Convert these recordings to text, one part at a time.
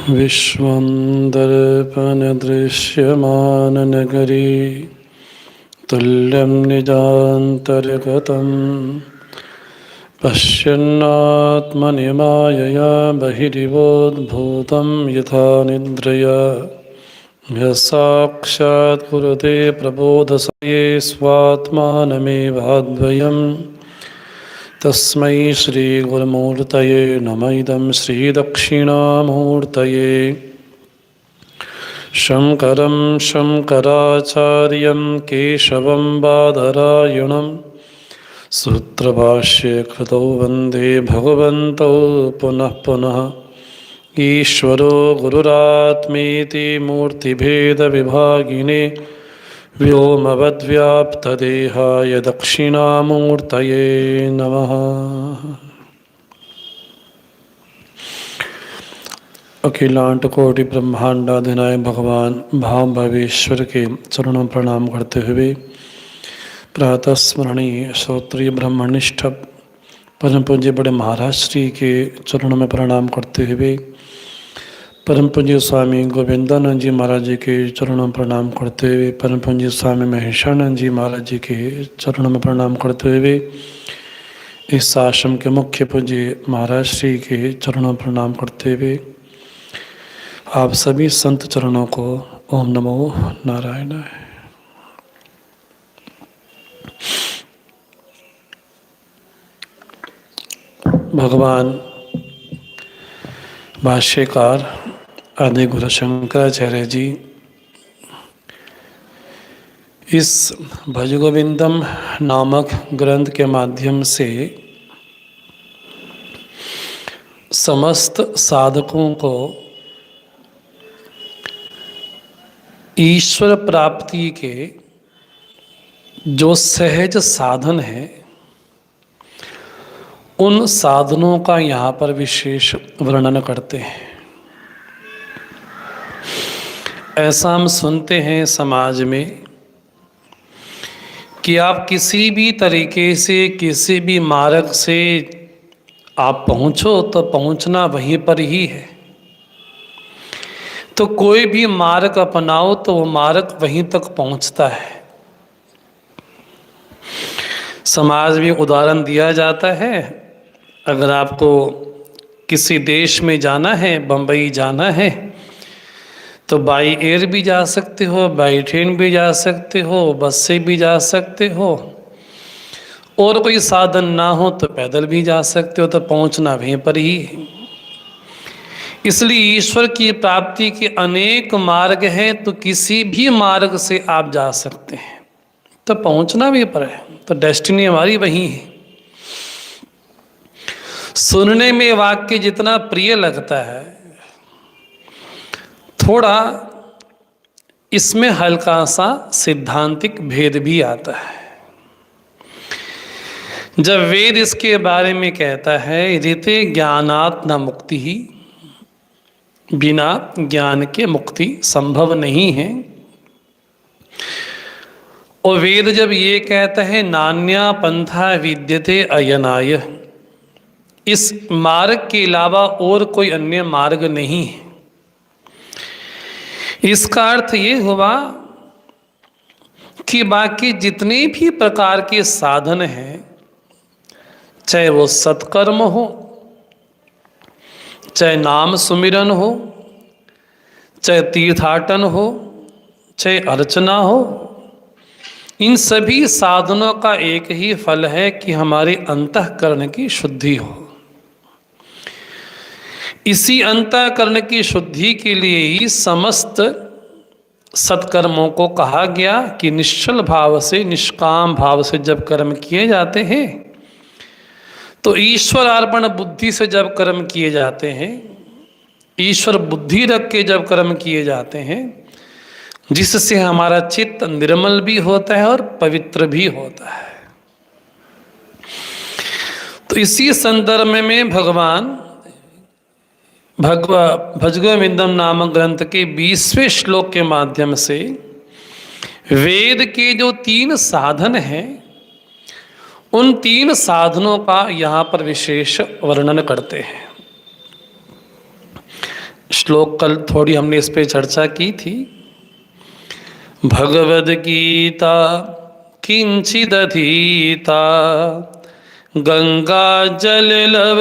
विश्वं दर्पणदृश्यमाननगरी तुल्यं निजान्तर्गतं पश्यन्नात्मनि मायया बहिरिवोद्भूतं यथा निद्रया यस्साक्षात् कुरुते प्रबोधसमये स्वात्मानमेवाद्वयम् तस्मै श्रीगुरुमूर्तये नमः। इदं श्रीदक्षिणामूर्तये शङ्करं शङ्कराचार्यं केशवं बादरायणं सूत्रभाष्यकृतौ वन्दे भगवन्तौ पुनः पुनः। ईश्वरो गुरुरात्मेति मूर्तिभेदविभागिने व्योमवद्व्याप्तदेहाय दक्षिणामूर्तये नमः। अखिलांड कोटि ब्रह्मांडाधिनायक भगवान भाव भवेश्वर के चरणों में प्रणाम करते हुए प्रातः स्मरणीय श्रोत्रिय ब्रह्मनिष्ठ परम पूज्य बड़े महाराज श्री के चरणों में प्रणाम करते हुए परम पूज्य स्वामी गोविंदानंद जी महाराज जी के चरणों में प्रणाम करते हुए परम पूज्य स्वामी महेशानंद जी महाराज जी के चरणों में प्रणाम करते हुए इस आश्रम के मुख्य पूज्य महाराज श्री के चरणों में प्रणाम करते हुए आप सभी संत चरणों को ओम नमो नारायणाय। भगवान भाष्यकार आदि गुरु शंकराचार्य जी इस भजगोविंदम नामक ग्रंथ के माध्यम से समस्त साधकों को ईश्वर प्राप्ति के जो सहज साधन है उन साधनों का यहाँ पर विशेष वर्णन करते हैं। ऐसा हम सुनते हैं समाज में कि आप किसी भी तरीके से किसी भी मार्ग से आप पहुँचो तो पहुँचना वहीं पर ही है। तो कोई भी मार्ग अपनाओ तो वो मार्ग वहीं तक पहुँचता है। समाज में उदाहरण दिया जाता है, अगर आपको किसी देश में जाना है, बम्बई जाना है, तो बाई एयर भी जा सकते हो, बाई ट्रेन भी जा सकते हो, बस से भी जा सकते हो, और कोई साधन ना हो तो पैदल भी जा सकते हो, तो पहुंचना वहीं पर ही है। इसलिए ईश्वर की प्राप्ति के अनेक मार्ग हैं, तो किसी भी मार्ग से आप जा सकते हैं, तो पहुंचना भी पर है, तो डेस्टिनी हमारी वही है। सुनने में वाक्य जितना प्रिय लगता है, थोड़ा इसमें हल्का सा सिद्धांतिक भेद भी आता है। जब वेद इसके बारे में कहता है ऋते ज्ञानात् न मुक्ति ही, बिना ज्ञान के मुक्ति संभव नहीं है, और वेद जब ये कहता है नान्या पंथा विद्यते अयनाय, इस मार्ग के अलावा और कोई अन्य मार्ग नहीं है, इसका अर्थ ये हुआ कि बाकी जितने भी प्रकार के साधन हैं, चाहे वो सत्कर्म हो, चाहे नाम सुमिरन हो, चाहे तीर्थाटन हो, चाहे अर्चना हो, इन सभी साधनों का एक ही फल है कि हमारे अंतःकरण की शुद्धि हो। इसी अंतःकरण की शुद्धि के लिए ही समस्त सत्कर्मों को कहा गया कि निश्चल भाव से, निष्काम भाव से जब कर्म किए जाते हैं, तो ईश्वर अर्पण बुद्धि से जब कर्म किए जाते हैं, ईश्वर बुद्धि रख के जब कर्म किए जाते हैं, जिससे हमारा चित्त निर्मल भी होता है और पवित्र भी होता है। तो इसी संदर्भ में भगवान भजगोविंदम नामक ग्रंथ के 20वें श्लोक के माध्यम से वेद के जो 3 साधन हैं उन 3 साधनों का यहाँ पर विशेष वर्णन करते हैं। श्लोक कल थोड़ी हमने इस पे चर्चा की थी। भगवद गीता किंचिदधीता गंगा जल लव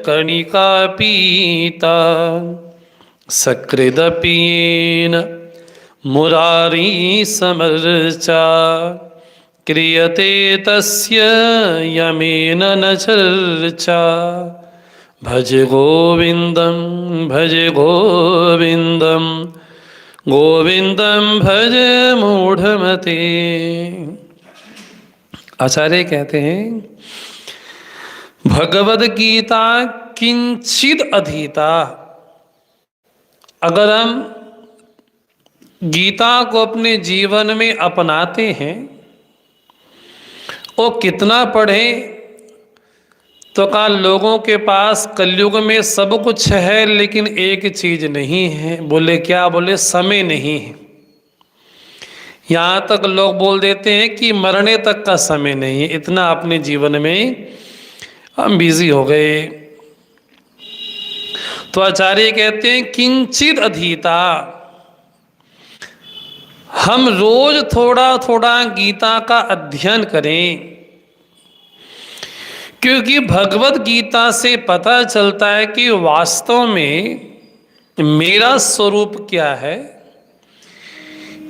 कणिका पीता सकृदपीन मुरारी समर्चा क्रियते तस्य यमेन न चर्चा भज गोविंदम गोविंदम भज मूढ़मते। आचार्य कहते हैं भगवद गीता किंचिद अधीता, अगर हम गीता को अपने जीवन में अपनाते हैं और कितना पढ़ें, तो कहा लोगों के पास कलयुग में सब कुछ है लेकिन एक चीज नहीं है। बोले क्या? बोले समय नहीं है। यहाँ तक लोग बोल देते हैं कि मरने तक का समय नहीं है, इतना अपने जीवन में हम बिजी हो गए। तो आचार्य कहते हैं किंचित अधीता, हम रोज थोड़ा थोड़ा गीता का अध्ययन करें, क्योंकि भगवत गीता से पता चलता है कि वास्तव में मेरा स्वरूप क्या है,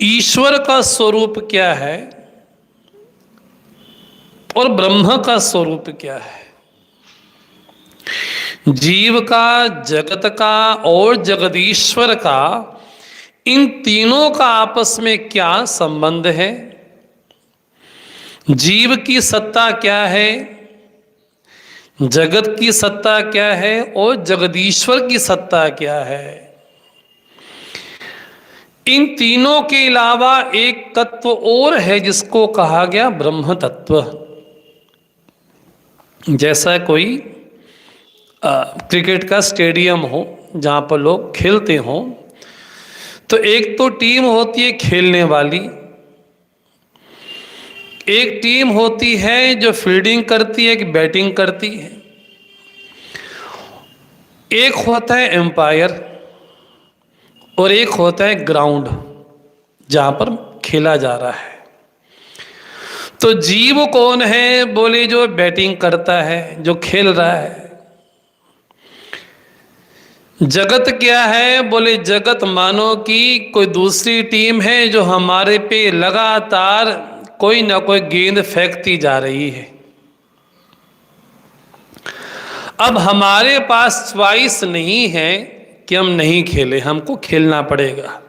ईश्वर का स्वरूप क्या है और ब्रह्म का स्वरूप क्या है, जीव का, जगत का और जगदीश्वर का, इन तीनों का आपस में क्या संबंध है, जीव की सत्ता क्या है, जगत की सत्ता क्या है और जगदीश्वर की सत्ता क्या है। इन तीनों के अलावा एक तत्व और है जिसको कहा गया ब्रह्म तत्व। जैसा कोई क्रिकेट का स्टेडियम हो जहाँ पर लोग खेलते हों, तो एक तो टीम होती है खेलने वाली, एक टीम होती है जो फील्डिंग करती है कि बैटिंग करती है, एक होता है एम्पायर और एक होता है ग्राउंड जहां पर खेला जा रहा है। तो जीव कौन है? बोले जो बैटिंग करता है, जो खेल रहा है। जगत क्या है? बोले जगत मानो कि कोई दूसरी टीम है जो हमारे पे लगातार कोई ना कोई गेंद फेंकती जा रही है। अब हमारे पास चॉइस नहीं है कि हम नहीं खेले, हमको खेलना पड़ेगा।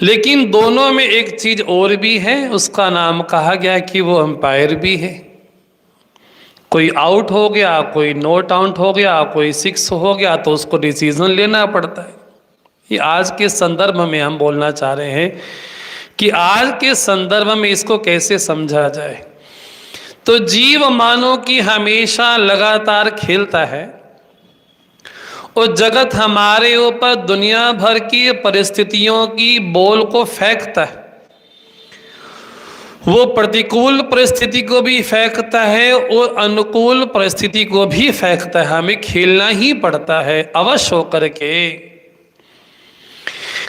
लेकिन दोनों में एक चीज और भी है, उसका नाम कहा गया कि वो अंपायर भी है। कोई आउट हो गया, कोई नॉट आउट हो गया, कोई 6 हो गया, तो उसको डिसीजन लेना पड़ता है। ये आज के संदर्भ में हम बोलना चाह रहे हैं कि आज के संदर्भ में इसको कैसे समझा जाए। तो जीव मानो कि हमेशा लगातार खेलता है और जगत हमारे ऊपर दुनिया भर की परिस्थितियों की बॉल को फेंकता है। वो प्रतिकूल परिस्थिति को भी फेंकता है और अनुकूल परिस्थिति को भी फेंकता है। हमें खेलना ही पड़ता है अवश्य होकर के।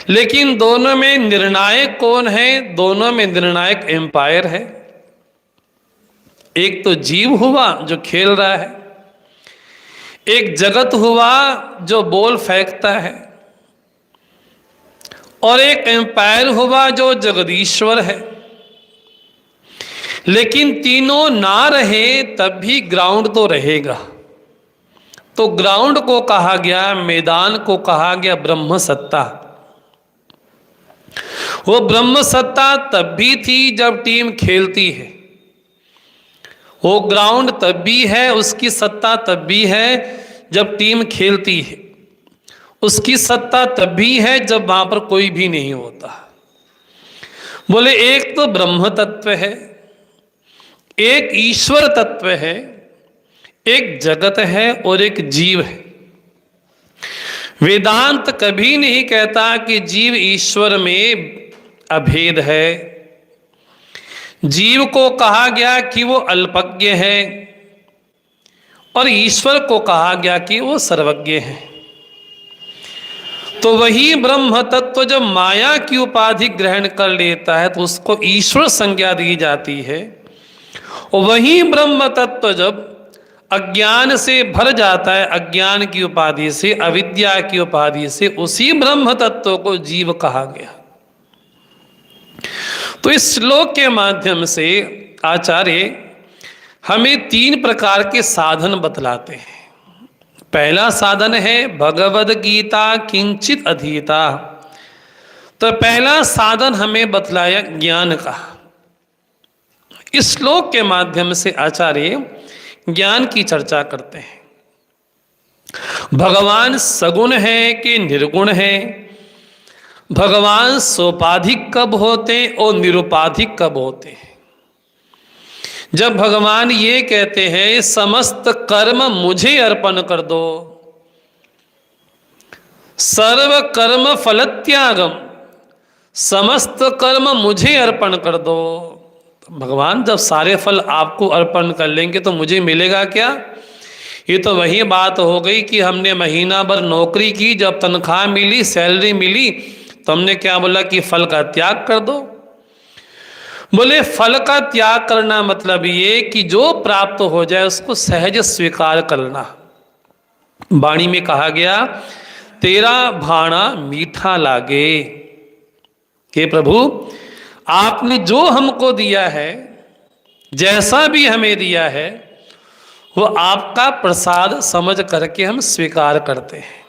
लेकिन दोनों में निर्णायक कौन है? दोनों में निर्णायक एम्पायर है। एक तो जीव हुआ जो खेल रहा है, एक जगत हुआ जो बॉल फेंकता है, और एक एम्पायर हुआ जो जगदीश्वर है। लेकिन तीनों ना रहे तब भी ग्राउंड तो रहेगा। तो ग्राउंड को कहा गया, मैदान को कहा गया ब्रह्म सत्ता। वो ब्रह्म सत्ता तब भी थी जब टीम खेलती है, वो ग्राउंड तब भी है, उसकी सत्ता तब भी है जब टीम खेलती है, उसकी सत्ता तब भी है जब वहां पर कोई भी नहीं होता। बोले एक तो ब्रह्म तत्व है, एक ईश्वर तत्व है, एक जगत है और एक जीव है। वेदांत कभी नहीं कहता कि जीव ईश्वर में अभेद है। जीव को कहा गया कि वो अल्पज्ञ है और ईश्वर को कहा गया कि वो सर्वज्ञ है। तो वही ब्रह्म तत्व जब माया की उपाधि ग्रहण कर लेता है तो उसको ईश्वर संज्ञा दी जाती है, और वही ब्रह्म तत्व जब अज्ञान से भर जाता है, अज्ञान की उपाधि से, अविद्या की उपाधि से, उसी ब्रह्म तत्व को जीव कहा गया। तो इस श्लोक के माध्यम से आचार्य हमें 3 प्रकार के साधन बतलाते हैं। पहला साधन है भगवद गीता किंचित अधीता। तो पहला साधन हमें बतलाया ज्ञान का। इस श्लोक के माध्यम से आचार्य ज्ञान की चर्चा करते हैं। भगवान सगुण है कि निर्गुण है, भगवान सोपाधिक कब होते और निरुपाधिक कब होते हैं। जब भगवान ये कहते हैं समस्त कर्म मुझे अर्पण कर दो, सर्व कर्म फल त्यागम, समस्त कर्म मुझे अर्पण कर दो, भगवान जब सारे फल आपको अर्पण कर लेंगे तो मुझे मिलेगा क्या। ये तो वही बात हो गई कि हमने महीना भर नौकरी की, जब तनख्वाह मिली, सैलरी मिली, तो हमने क्या बोला कि फल का त्याग कर दो। बोले फल का त्याग करना मतलब ये कि जो प्राप्त हो जाए उसको सहज स्वीकार करना। वाणी में कहा गया तेरा भाणा मीठा लागे, कि प्रभु आपने जो हमको दिया है, जैसा भी हमें दिया है, वो आपका प्रसाद समझ करके हम स्वीकार करते हैं।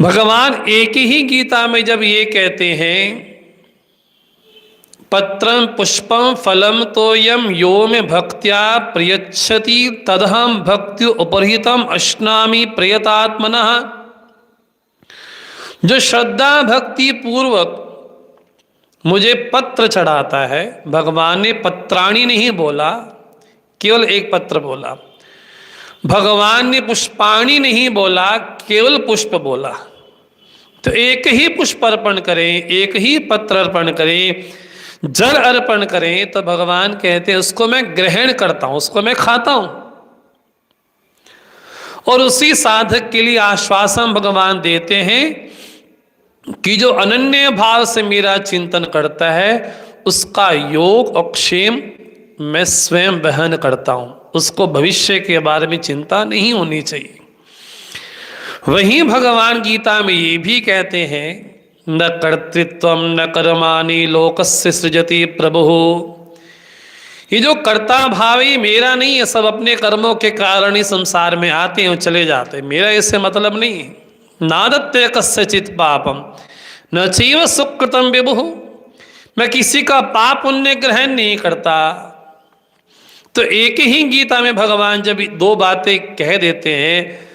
भगवान एक ही गीता में जब ये कहते हैं पत्रम पुष्पम फलम तोयम यो में भक्त्या प्रयच्छति तदहम भक्ति उपरहितम अश्नामि प्रयतात्मनः, जो श्रद्धा भक्ति पूर्वक मुझे पत्र चढ़ाता है, भगवान ने पत्राणी नहीं बोला, केवल एक पत्र बोला। भगवान ने पुष्पाणी नहीं बोला, केवल पुष्प बोला। तो एक ही पुष्प अर्पण करें, एक ही पत्र अर्पण करें, जल अर्पण करें, तो भगवान कहते हैं उसको मैं ग्रहण करता हूं, उसको मैं खाता हूं। और उसी साधक के लिए आश्वासन भगवान देते हैं कि जो अनन्य भाव से मेरा चिंतन करता है उसका योग और क्षेम मैं स्वयं वहन करता हूं, उसको भविष्य के बारे में चिंता नहीं होनी चाहिए। वहीं भगवान गीता में ये भी कहते हैं न कर्तृत्वम न कर्माणि लोकस्य सृजति प्रभु। ये जो कर्ता भाव ही मेरा नहीं है, सब अपने कर्मों के कारण ही संसार में आते हैं और चले जाते हैं, मेरा इससे मतलब नहीं है। नादत्ते कस्यचित् पापम न चैव सुकृतं विभुः, मैं किसी का पाप पुण्य ग्रहण नहीं करता। तो एक ही गीता में भगवान जब 2 बातें कह देते हैं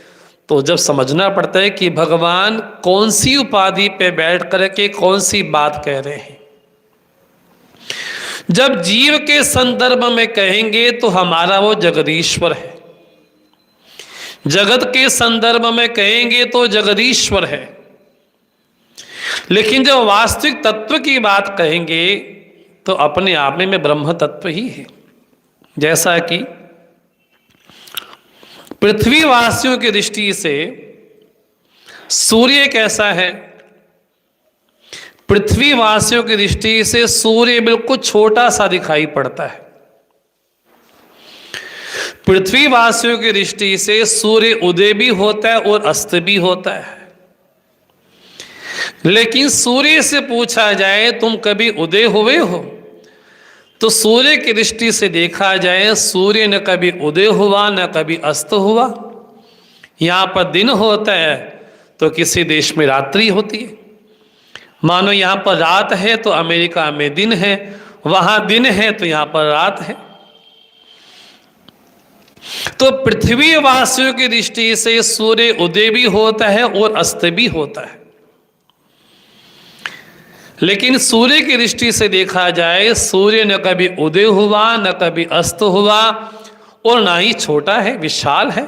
तो जब समझना पड़ता है कि भगवान कौन सी उपाधि पे बैठ करके कौन सी बात कह रहे हैं। जब जीव के संदर्भ में कहेंगे तो हमारा वो जगदीश्वर है, जगत के संदर्भ में कहेंगे तो जगदीश्वर है, लेकिन जब वास्तविक तत्व की बात कहेंगे तो अपने आप में ब्रह्म तत्व ही है। जैसा कि पृथ्वी वासियों की दृष्टि से सूर्य कैसा है, पृथ्वी वासियों की दृष्टि से सूर्य बिल्कुल छोटा सा दिखाई पड़ता है। पृथ्वी वासियों की दृष्टि से सूर्य उदय भी होता है और अस्त भी होता है। लेकिन सूर्य से पूछा जाए तुम कभी उदय हुए हो, तो सूर्य की दृष्टि से देखा जाए सूर्य न कभी उदय हुआ न कभी अस्त हुआ। यहाँ पर दिन होता है तो किसी देश में रात्रि होती है। मानो यहाँ पर रात है तो अमेरिका में दिन है, वहाँ दिन है तो यहाँ पर रात है। तो पृथ्वी वासियों की दृष्टि से सूर्य उदय भी होता है और अस्त भी होता है। लेकिन सूर्य की दृष्टि से देखा जाए सूर्य न कभी उदय हुआ न कभी अस्त हुआ और ना ही छोटा है, विशाल है।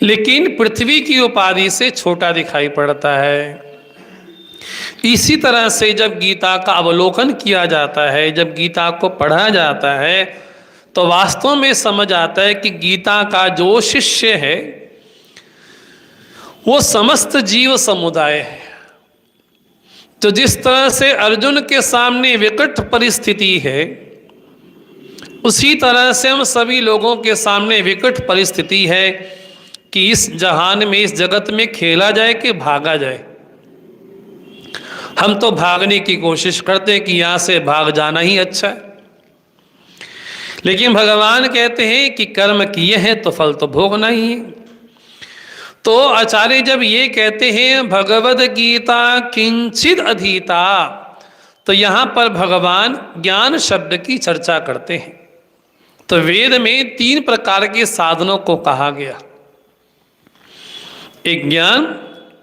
लेकिन पृथ्वी की उपाधि से छोटा दिखाई पड़ता है। इसी तरह से जब गीता का अवलोकन किया जाता है, जब गीता को पढ़ा जाता है, तो वास्तव में समझ आता है कि गीता का जो शिष्य है वो समस्त जीव समुदाय है। तो जिस तरह से अर्जुन के सामने विकट परिस्थिति है, उसी तरह से हम सभी लोगों के सामने विकट परिस्थिति है कि इस जहान में, इस जगत में खेला जाए कि भागा जाए। हम तो भागने की कोशिश करते हैं कि यहाँ से भाग जाना ही अच्छा है, लेकिन भगवान कहते हैं कि कर्म किए हैं तो फल तो भोगना ही है। तो आचार्य जब ये कहते हैं भगवद गीता किंचित अधीता, तो यहाँ पर भगवान ज्ञान शब्द की चर्चा करते हैं। तो वेद में 3 प्रकार के साधनों को कहा गया, एक ज्ञान,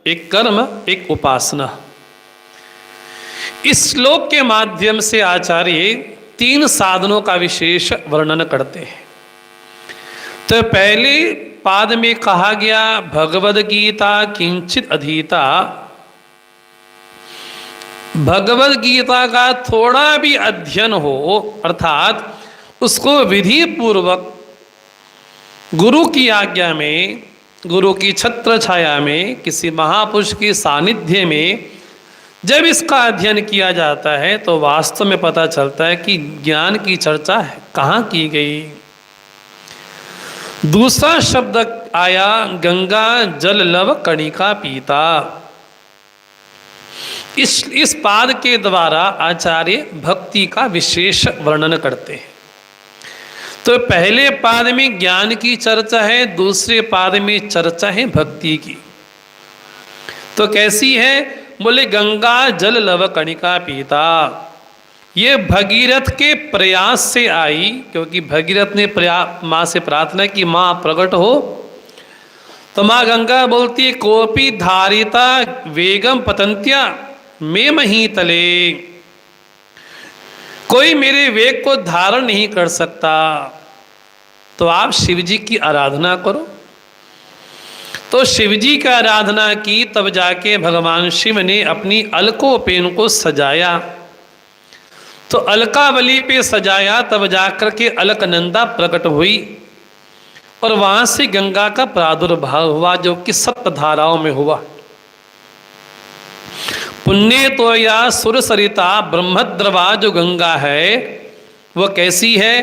एक कर्म, एक उपासना। इस श्लोक के माध्यम से आचार्य 3 साधनों का विशेष वर्णन करते हैं। तो पहले पाद में कहा गया भगवद गीता किंचित अधीता। भगवद गीता का थोड़ा भी अध्ययन हो, अर्थात उसको विधि पूर्वक गुरु की आज्ञा में, गुरु की छत्र छाया में, किसी महापुरुष के सानिध्य में जब इसका अध्ययन किया जाता है तो वास्तव में पता चलता है कि ज्ञान की चर्चा कहाँ की गई। दूसरा शब्द आया गंगा जल लव कणिका पीता। इस पाद के द्वारा आचार्य भक्ति का विशेष वर्णन करते हैं। तो पहले पाद में ज्ञान की चर्चा है, दूसरे पाद में चर्चा है भक्ति की। तो कैसी है? बोले गंगा जल लव कणिका पीता। ये भगीरथ के प्रयास से आई, क्योंकि भगीरथ ने माँ से प्रार्थना की माँ प्रकट हो, तो माँ गंगा बोलती है कोपी धारिता वेगम पतंत्या में मही तले, कोई मेरे वेग को धारण नहीं कर सकता, तो आप शिव जी की आराधना करो। तो शिव जी की आराधना की, तब जाके भगवान शिव ने अपनी अलकोपेन को सजाया। तो अलकावली पे सजाया, तब जाकर के अलकनंदा प्रकट हुई और वहां से गंगा का प्रादुर्भाव हुआ, जो कि 7 धाराओं में हुआ। पुण्य तो या सुर सरिता ब्रह्मद्रवा जो गंगा है वो कैसी है?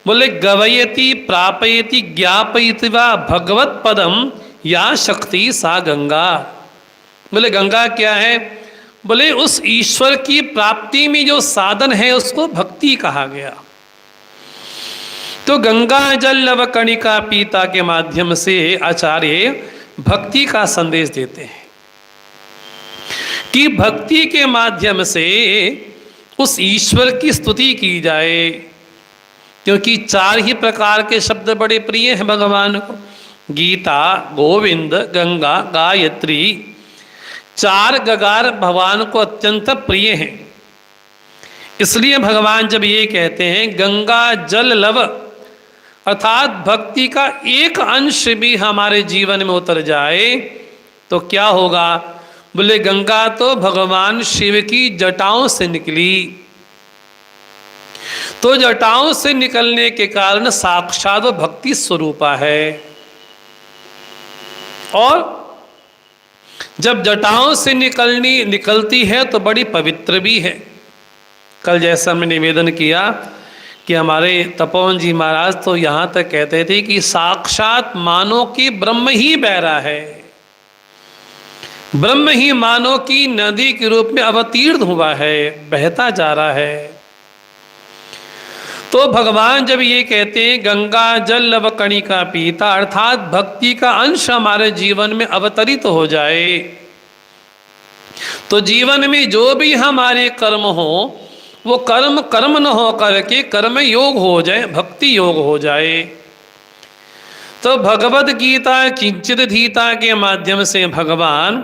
बोले गवयति प्रापयति ज्ञापयति वा भगवत पदम या शक्ति सा गंगा। बोले गंगा क्या है? बोले उस ईश्वर की प्राप्ति में जो साधन है उसको भक्ति कहा गया। तो गंगा जल लव कणिका पीता के माध्यम से आचार्य भक्ति का संदेश देते हैं कि भक्ति के माध्यम से उस ईश्वर की स्तुति की जाए, क्योंकि 4 ही प्रकार के शब्द बड़े प्रिय हैं भगवान को। गीता, गोविंद, गंगा, गायत्री, 4 गगार भगवान को अत्यंत प्रिय हैं। इसलिए भगवान जब ये कहते हैं गंगा जल लव, अर्थात भक्ति का एक अंश भी हमारे जीवन में उतर जाए तो क्या होगा? बोले गंगा तो भगवान शिव की जटाओं से निकली, तो जटाओं से निकलने के कारण साक्षात भक्ति स्वरूपा है। और जब जटाओं से निकलती है तो बड़ी पवित्र भी है। कल जैसा हमने निवेदन किया कि हमारे तपोवन जी महाराज तो यहाँ तक कहते थे कि साक्षात मानो कि ब्रह्म ही बह रहा है, ब्रह्म ही मानो कि नदी के रूप में अवतीर्ण हुआ है, बहता जा रहा है। तो भगवान जब ये कहते हैं गंगा जल लव कणिका पीता, अर्थात भक्ति का अंश हमारे जीवन में अवतरित हो जाए, तो जीवन में जो भी हमारे कर्म हो वो कर्म न हो करके कर्म योग हो जाए, भक्ति योग हो जाए। तो भगवद गीता किंचित धीता के माध्यम से भगवान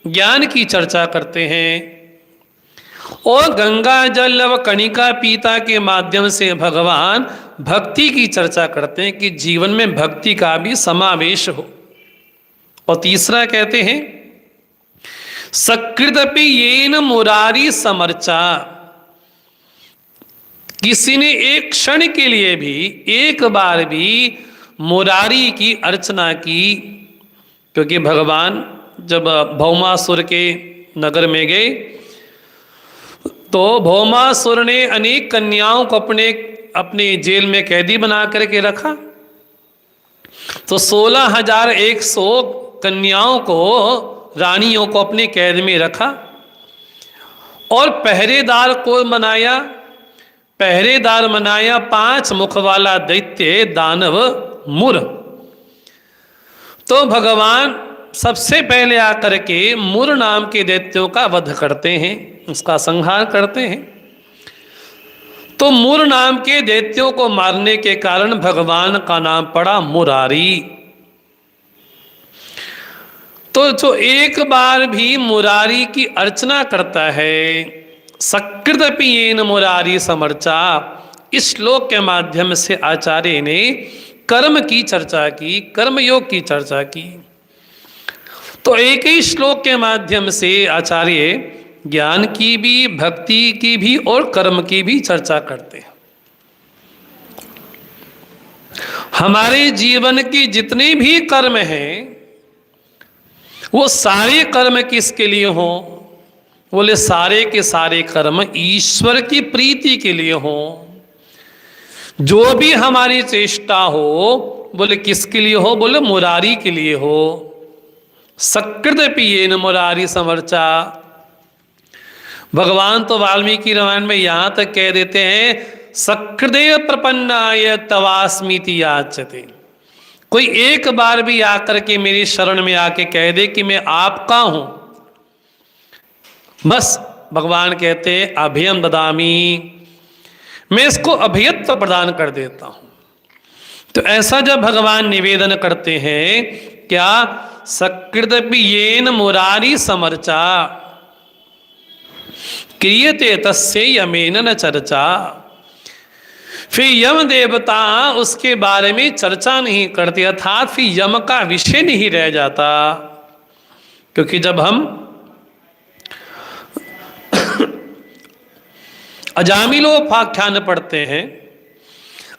ज्ञान की चर्चा करते हैं और गंगा जल लव कणिका पीता के माध्यम से भगवान भक्ति की चर्चा करते हैं कि जीवन में भक्ति का भी समावेश हो। और तीसरा कहते हैं सकृदपि येन मुरारी समर्चा, किसी ने एक क्षण के लिए भी, एक बार भी मुरारी की अर्चना की, क्योंकि भगवान जब भौमासुर के नगर में गए तो भौमासुर ने अनेक कन्याओं को अपने जेल में कैदी बना करके रखा। तो 16,100 कन्याओं को, रानियों को अपने कैद में रखा और पहरेदार को बनाया। पहरेदार बनाया 5 मुख वाला दैत्य दानव मुर। तो भगवान सबसे पहले आकर के मुर नाम के दैत्यों का वध करते हैं, उसका संहार करते हैं। तो मुर नाम के दैत्यों को मारने के कारण भगवान का नाम पड़ा मुरारी। तो जो एक बार भी मुरारी की अर्चना करता है, सकृदपि येन मुरारी समर्चा, इस श्लोक के माध्यम से आचार्य ने कर्म की चर्चा की, कर्मयोग की चर्चा की। तो एक ही श्लोक के माध्यम से आचार्य ज्ञान की भी, भक्ति की भी और कर्म की भी चर्चा करते हैं। हमारे जीवन की जितने भी कर्म हैं वो सारे कर्म किसके लिए हों? बोले सारे के सारे कर्म ईश्वर की प्रीति के लिए हों। जो भी हमारी चेष्टा हो, बोले किसके लिए हो? बोले मुरारी के लिए हो। सकृदपि येन मुरारी समर्चा। भगवान तो वाल्मीकि रामायण में यहां तक कह देते हैं, सकृदेव प्रपन्नाय तवास्मीति याचते। कोई एक बार भी आकर के मेरी शरण में आके कह दे कि मैं आपका हूं, बस भगवान कहते हैं अभयम ददामी, मैं इसको अभयत्व प्रदान कर देता हूं। तो ऐसा जब भगवान निवेदन करते हैं, क्या सकृदपि येन मुरारी समर्चा क्रियते तस्य यमेन न चर्चा। फिर यम देवता उसके बारे में चर्चा नहीं करते, अर्थात फिर यम का विषय नहीं रह जाता। क्योंकि जब हम अजामिलोपाख्यान पढ़ते हैं,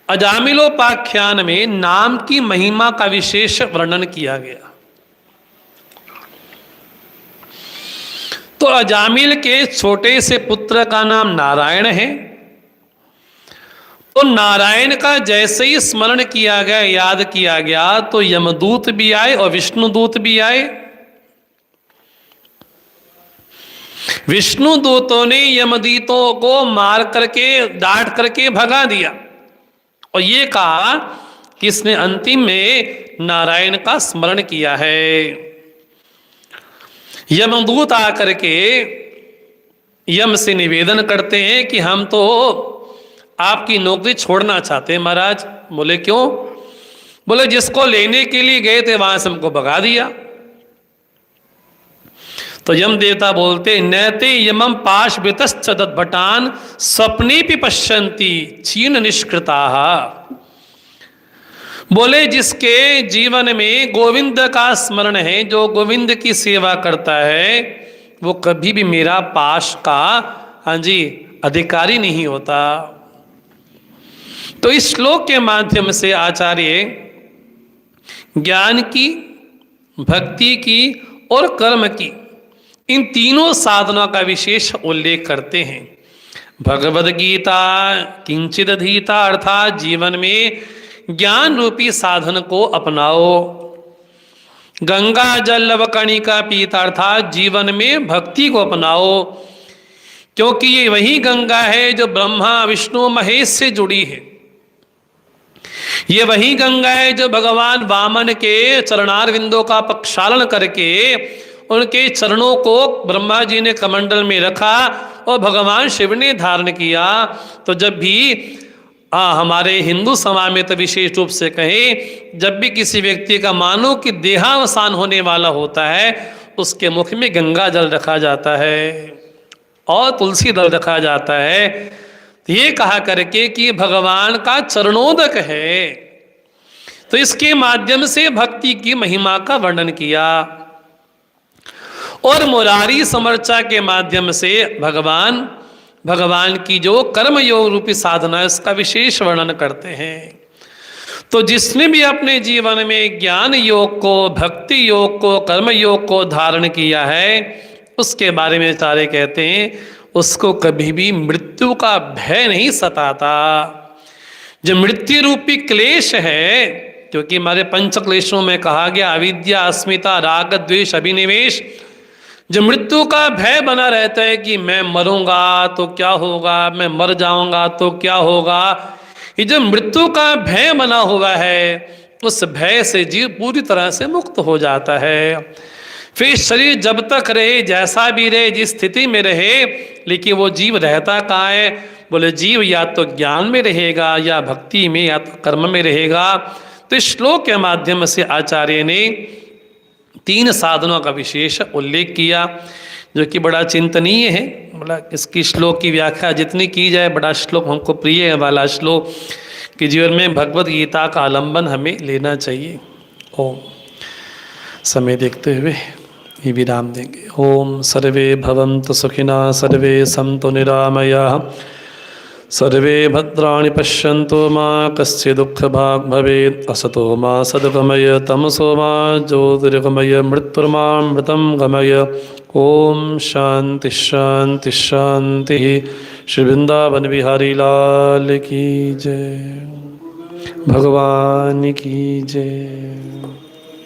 अजामिलोपाख्यान में नाम की महिमा का विशेष वर्णन किया गया। तो अजामिल के छोटे से पुत्र का नाम नारायण है। तो नारायण का जैसे ही स्मरण किया गया, याद किया गया, तो यमदूत भी आए और विष्णुदूत भी आए। विष्णुदूतों ने यमदूतों को मार करके, डांट करके भगा दिया और ये कहा कि इसने अंतिम में नारायण का स्मरण किया है। यमदूत आकर के यम से निवेदन करते हैं कि हम तो आपकी नौकरी छोड़ना चाहते हैं महाराज। बोले क्यों? बोले जिसको लेने के लिए गए थे वहां से हमको भगा दिया। तो यम देवता बोलते नैते यमम पाशवितश्च तद्भटान स्वप्ने भी पश्यन्ति क्षीण निष्कृताः। बोले जिसके जीवन में गोविंद का स्मरण है, जो गोविंद की सेवा करता है, वो कभी भी मेरा पाश का, हाँ जी, अधिकारी नहीं होता। तो इस श्लोक के माध्यम से आचार्य ज्ञान की, भक्ति की और कर्म की, इन तीनों साधनों का विशेष उल्लेख करते हैं। भगवद गीता किंचित धीता, अर्थात जीवन में ज्ञान रूपी साधन को अपनाओ। गंगा जल लवकणिका पीता, अर्थात जीवन में भक्ति को अपनाओ, क्योंकि ये वही गंगा है जो ब्रह्मा विष्णु महेश से जुड़ी है। ये वही गंगा है जो भगवान वामन के चरणारविंदों का प्रक्षालन करके उनके चरणों को ब्रह्मा जी ने कमंडल में रखा और भगवान शिव ने धारण किया। तो जब भी हमारे हिंदू समाज में तो विशेष रूप से कहें, जब भी किसी व्यक्ति का मानो कि देहावसान होने वाला होता है, उसके मुख में गंगा जल रखा जाता है और तुलसी दल रखा जाता है। तो ये कहा करके कि भगवान का चरणोदक है। तो इसके माध्यम से भक्ति की महिमा का वर्णन किया और मुरारी समर्चा के माध्यम से भगवान की जो कर्म योग रूपी साधना है उसका विशेष वर्णन करते हैं। तो जिसने भी अपने जीवन में ज्ञान योग को, भक्ति योग को, कर्म योग को धारण किया है, उसके बारे में आचार्य कहते हैं उसको कभी भी मृत्यु का भय नहीं सताता। जो मृत्यु रूपी क्लेश है, क्योंकि हमारे पंच क्लेशों में कहा गया अविद्या, अस्मिता, राग, द्वेष, अभिनिवेश, जो मृत्यु का भय बना रहता है कि मैं मरूंगा तो क्या होगा, मैं मर जाऊंगा तो क्या होगा, ये जो मृत्यु का भय बना हुआ है, उस भय से जीव पूरी तरह से मुक्त हो जाता है। फिर शरीर जब तक रहे, जैसा भी रहे, जिस स्थिति में रहे, लेकिन वो जीव रहता कहाँ है? बोले जीव या तो ज्ञान में रहेगा, या भक्ति में, या तो कर्म में रहेगा। तो इस श्लोक के माध्यम से आचार्य ने 3 साधनों का विशेष उल्लेख किया, जो कि बड़ा चिंतनीय है। बोला इसकी श्लोक की व्याख्या जितनी की जाए, बड़ा श्लोक हमको प्रिय है वाला श्लोक, कि जीवन में भगवत गीता का आलंबन हमें लेना चाहिए। ओम, समय देखते हुए ये विराम देंगे। ओम सर्वे भवन्तु सुखिनः, सर्वे सन्तु निरामयाः, सर्वे भद्राणि पश्यन्तु मा कस्य दुःखभाग् भवेत्। असतो मा सद्गमय, तमसो मा ज्योतिर्गमय, मृत्युर्मामृतं गमय। ओम शांति शांति शांति। श्री वृंदावन बिहारी लाल की जय, भगवान की जय।